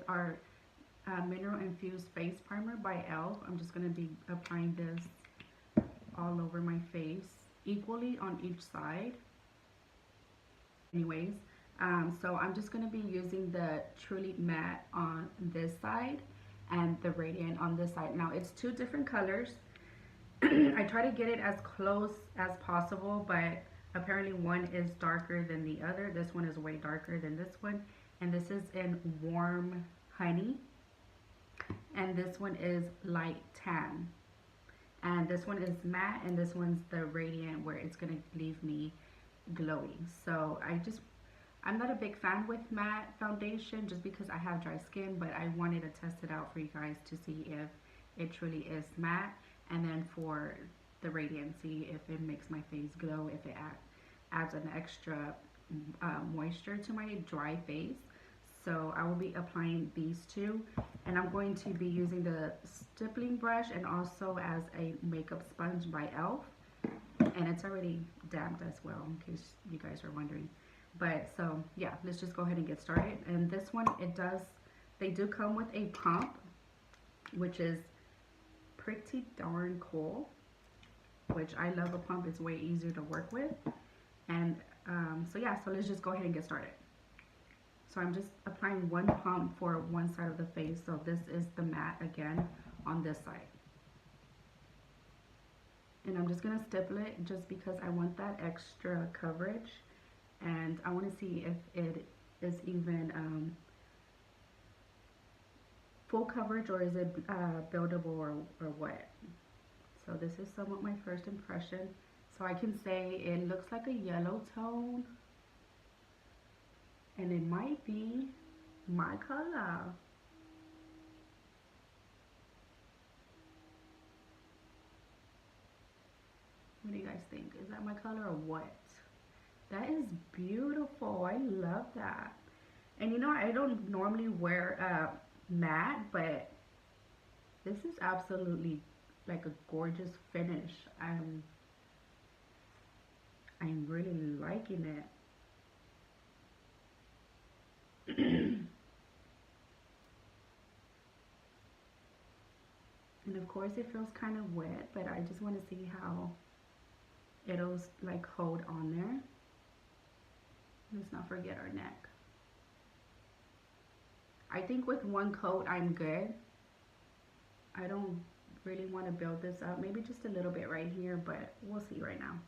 our Mineral Infused Face Primer by Elle. I'm just going to be applying this all over my face, equally on each side. Anyways, so I'm just going to be using the Truly Matte on this side and the Radiant on this side. Now, it's two different colors. I try to get it as close as possible, but apparently one is darker than the other. This one is way darker than this one, and this is in Warm Honey, and this one is Light Tan, and this one is matte, and this one's the Radiant, where it's gonna leave me glowing. So I'm not a big fan with matte foundation just because I have dry skin, but I wanted to test it out for you guys to see if it truly is matte, and then for the Radiant, see if it makes my face glow, if it adds an extra moisture to my dry face. So I will be applying these two, and I'm going to be using the stippling brush and also as a makeup sponge by Elle, and it's already damped as well, in case you guys are wondering. But so yeah, let's just go ahead and get started. And this one, they do come with a pump, which is pretty darn cool, which I love a pump. It's way easier to work with. And so yeah, so let's just go ahead and get started. So I'm just applying one pump for one side of the face. So this is the matte again on this side. And I'm just gonna stipple it just because I want that extra coverage, and I want to see if it is even full coverage, or is it buildable, or what. So this is somewhat my first impression. So I can say it looks like a yellow tone, and it might be my color. What do you guys think? Is that my color or what? That is beautiful. I love that. And you know, I don't normally wear matte, but this is absolutely like a gorgeous finish. I'm really liking it. And of course it feels kind of wet, but I just want to see how it'll like hold on there. Let's not forget our neck. I think with one coat I'm good. I don't really want to build this up. Maybe just a little bit right here, but we'll see right now.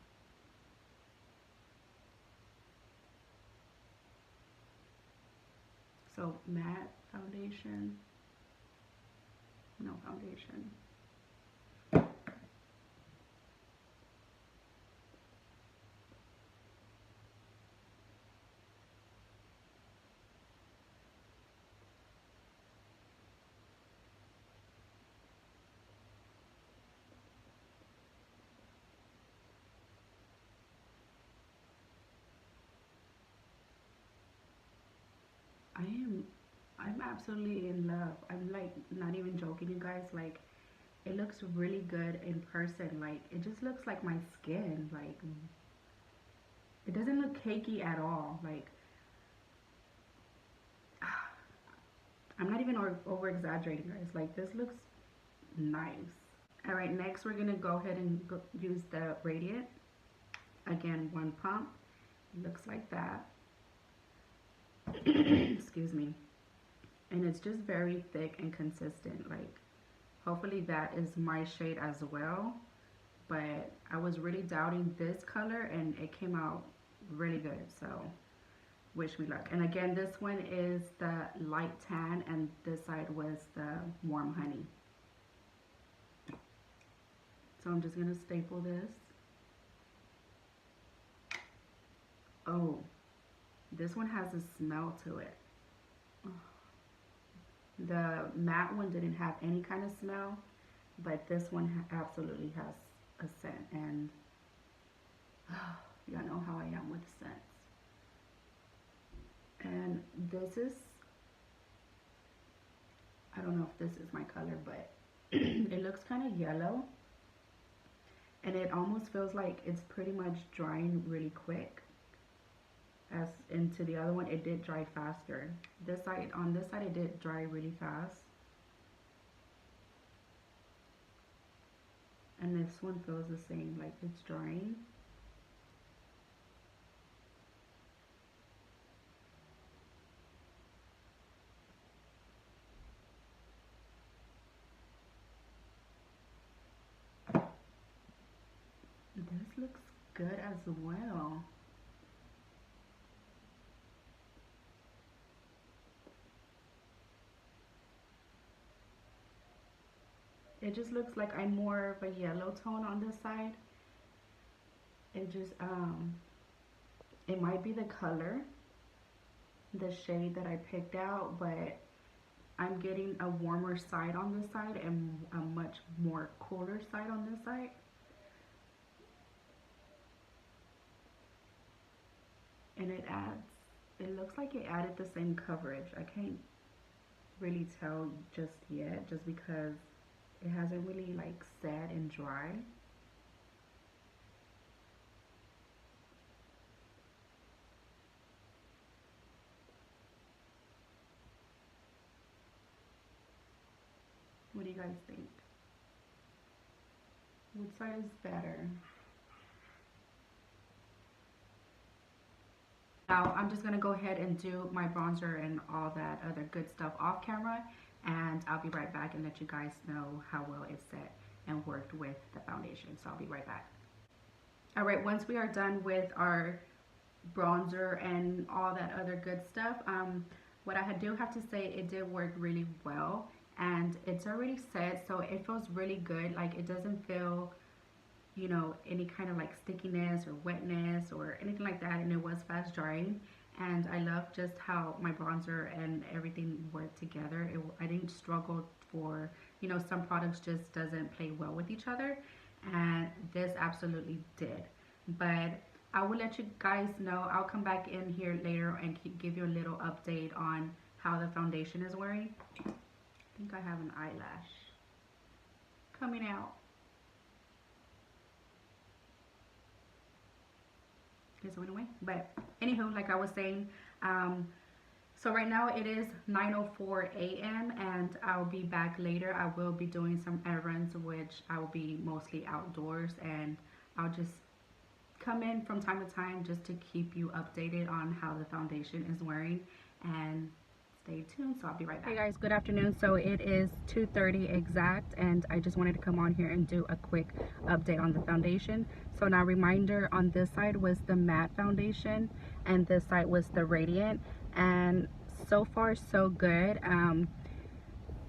So matte foundation, no foundation. I'm absolutely in love. I'm like not even joking, you guys. Like, it looks really good in person. Like, it just looks like my skin. Like, it doesn't look cakey at all. Like, I'm not even over exaggerating, guys. Like, this looks nice. All right, next we're gonna go ahead and use the Radiant. Again, one pump. It looks like that. Excuse me. And it's just very thick and consistent. Like, hopefully that is my shade as well. But I was really doubting this color, and it came out really good. So wish me luck. And again, this one is the Light Tan, and this side was the Warm Honey. So I'm just gonna staple this. Oh, this one has a smell to it. The matte one didn't have any kind of smell, but this one absolutely has a scent, and y'all know how I am with scents. And this is, I don't know if this is my color, but it looks kind of yellow, and it almost feels like it's pretty much drying really quick. as into the other one, it did dry faster. On this side, it did dry really fast. And this one feels the same, like it's drying. This looks good as well. It just looks like I'm more of a yellow tone on this side. It just, it might be the color, the shade that I picked out, but I'm getting a warmer side on this side and a much more cooler side on this side. And it looks like it added the same coverage. I can't really tell just yet, just because it hasn't really like set and dry. What do you guys think? Which side is better? Now I'm just gonna go ahead and do my bronzer and all that other good stuff off camera, and I'll be right back and let you guys know how well it set and worked with the foundation. So I'll be right back. All right, once we are done with our bronzer and all that other good stuff, what I do have to say, it did work really well, and it's already set, so it feels really good. Like, it doesn't feel, you know, any kind of like stickiness or wetness or anything like that, and it was fast drying. And I love just how my bronzer and everything worked together. I didn't struggle for, you know, some products just doesn't play well with each other, and this absolutely did. But I will let you guys know. I'll come back in here later and give you a little update on how the foundation is wearing. I think I have an eyelash coming out. This went away. But anywho, like I was saying, so right now it is 9:04 a.m. and I'll be back later. I will be doing some errands, which I will be mostly outdoors, and I'll just come in from time to time just to keep you updated on how the foundation is wearing, and stay tuned. So I'll be right back. Hey guys, good afternoon. So it is 2:30 exact, and I just wanted to come on here and do a quick update on the foundation. So now, reminder, on this side was the matte foundation and this side was the radiant, and so far so good.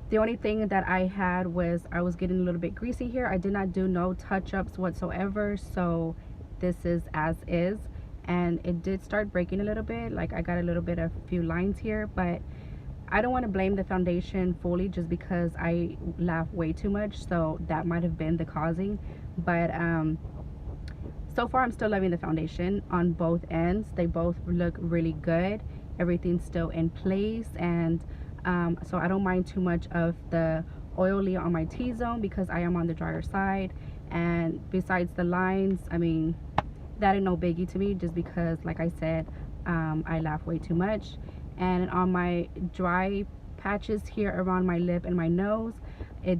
The only thing that I had was I was getting a little bit greasy here. I did not do no touch-ups whatsoever, so this is as is, and it did start breaking a little bit. Like, I got a little bit of few lines here, but I don't want to blame the foundation fully just because I laugh way too much, so that might have been the causing. But so far I'm still loving the foundation on both ends. They both look really good. Everything's still in place, and so I don't mind too much of the oily on my T-zone because I am on the drier side. And besides the lines, I mean, that ain't no biggie to me, just because, like I said, I laugh way too much. And on my dry patches here around my lip and my nose, it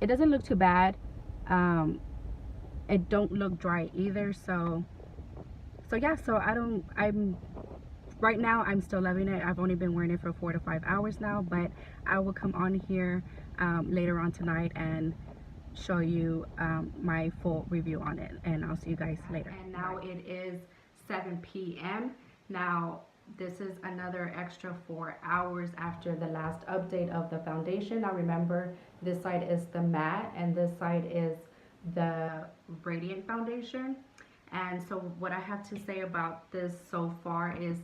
doesn't look too bad. It don't look dry either, so yeah. So I'm right now, I'm still loving it. I've only been wearing it for 4 to 5 hours now, but I will come on here later on tonight and show you my full review on it, and I'll see you guys later. And now it is 7 p.m. Now this is another extra 4 hours after the last update of the foundation. Now remember, this side is the matte and this side is the radiant foundation. And so what I have to say about this so far is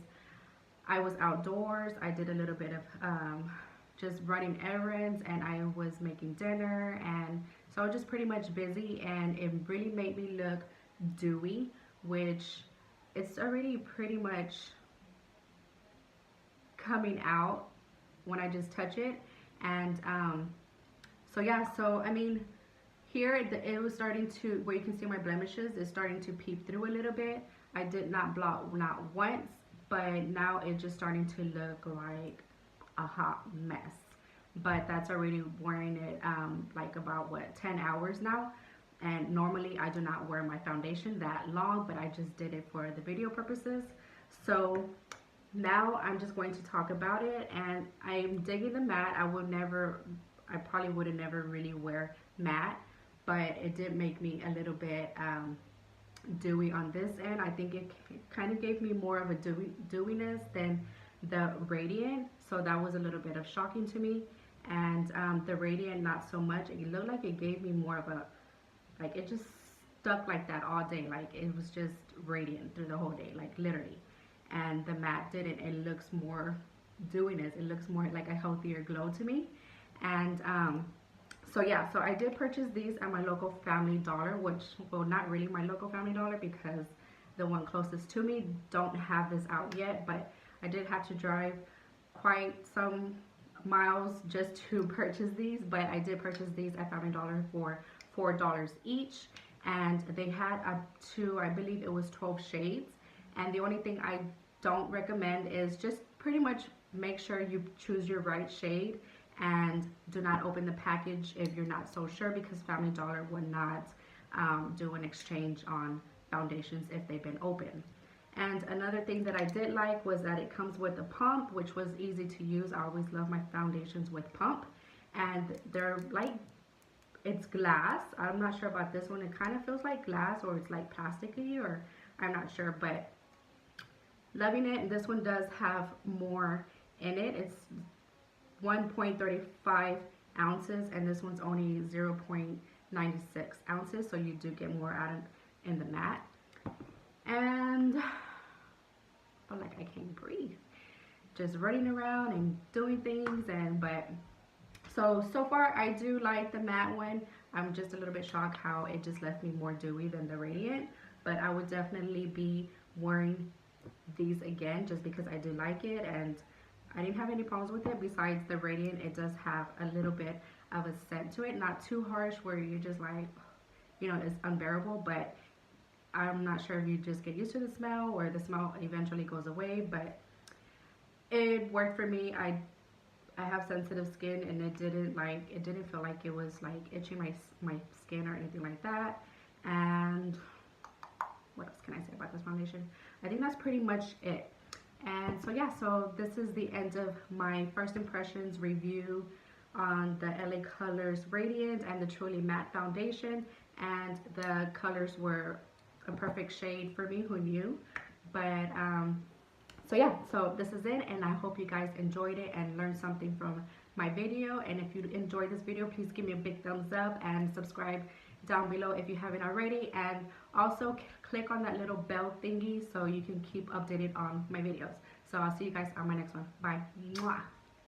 I was outdoors. I did a little bit of just running errands, and I was making dinner, and so I was just pretty much busy, and it really made me look dewy, which it's already pretty much coming out when I just touch it. And so yeah, so I mean, here it was starting to, where you can see my blemishes is starting to peep through a little bit. I did not blot, not once, but now it's just starting to look like a hot mess. But that's already wearing it like about what, 10 hours now. And normally I do not wear my foundation that long, but I just did it for the video purposes. So now I'm just going to talk about it, and I'm digging the matte. I probably would have never really wear matte, but it did make me a little bit dewy on this end. I think it kind of gave me more of a dewiness than the Radiant, so that was a little bit of shocking to me. And the Radiant, not so much. It looked like it gave me more of a, like, it just stuck like that all day. Like, it was just radiant through the whole day, like literally. And the matte didn't. It looks more dewiness. It looks more like a healthier glow to me. And so yeah, so I did purchase these at my local Family Dollar, which, well, not really my local Family Dollar, because the one closest to me don't have this out yet. But I did have to drive quite some miles just to purchase these. But I did purchase these at Family Dollar for $4 each, and they had up to, I believe it was 12 shades. And the only thing I don't recommend is just pretty much make sure you choose your right shade, and do not open the package if you're not so sure, because Family Dollar would not do an exchange on foundations if they've been opened. And another thing that I did like was that it comes with a pump, which was easy to use. I always love my foundations with pump, and they're like, it's glass. I'm not sure about this one. It kind of feels like glass, or it's like plasticky, or I'm not sure, but loving it. And this one does have more in it. It's 1.35 ounces, and this one's only 0.96 ounces, so you do get more out in the matte. And I feel like I can't breathe, just running around and doing things. And but so far I do like the matte one. I'm just a little bit shocked how it just left me more dewy than the Radiant, but I would definitely be wearing these again just because I do like it, and I didn't have any problems with it. Besides the Radiant, it does have a little bit of a scent to it, not too harsh where you're just like, you know, it's unbearable. But I'm not sure if you just get used to the smell or the smell eventually goes away, but it worked for me. I have sensitive skin, and it didn't feel like it was like itching my skin or anything like that. And what else can I say about this foundation? I think that's pretty much it. And so yeah, so this is the end of my first impressions review on the LA Colors Radiant and the Truly Matte Foundation. And the colors were a perfect shade for me, who knew? But so yeah, so this is it, and I hope you guys enjoyed it and learned something from my video. And if you enjoyed this video, please give me a big thumbs up and subscribe down below if you haven't already, and also click on that little bell thingy so you can keep updated on my videos. So I'll see you guys on my next one. Bye. Mwah.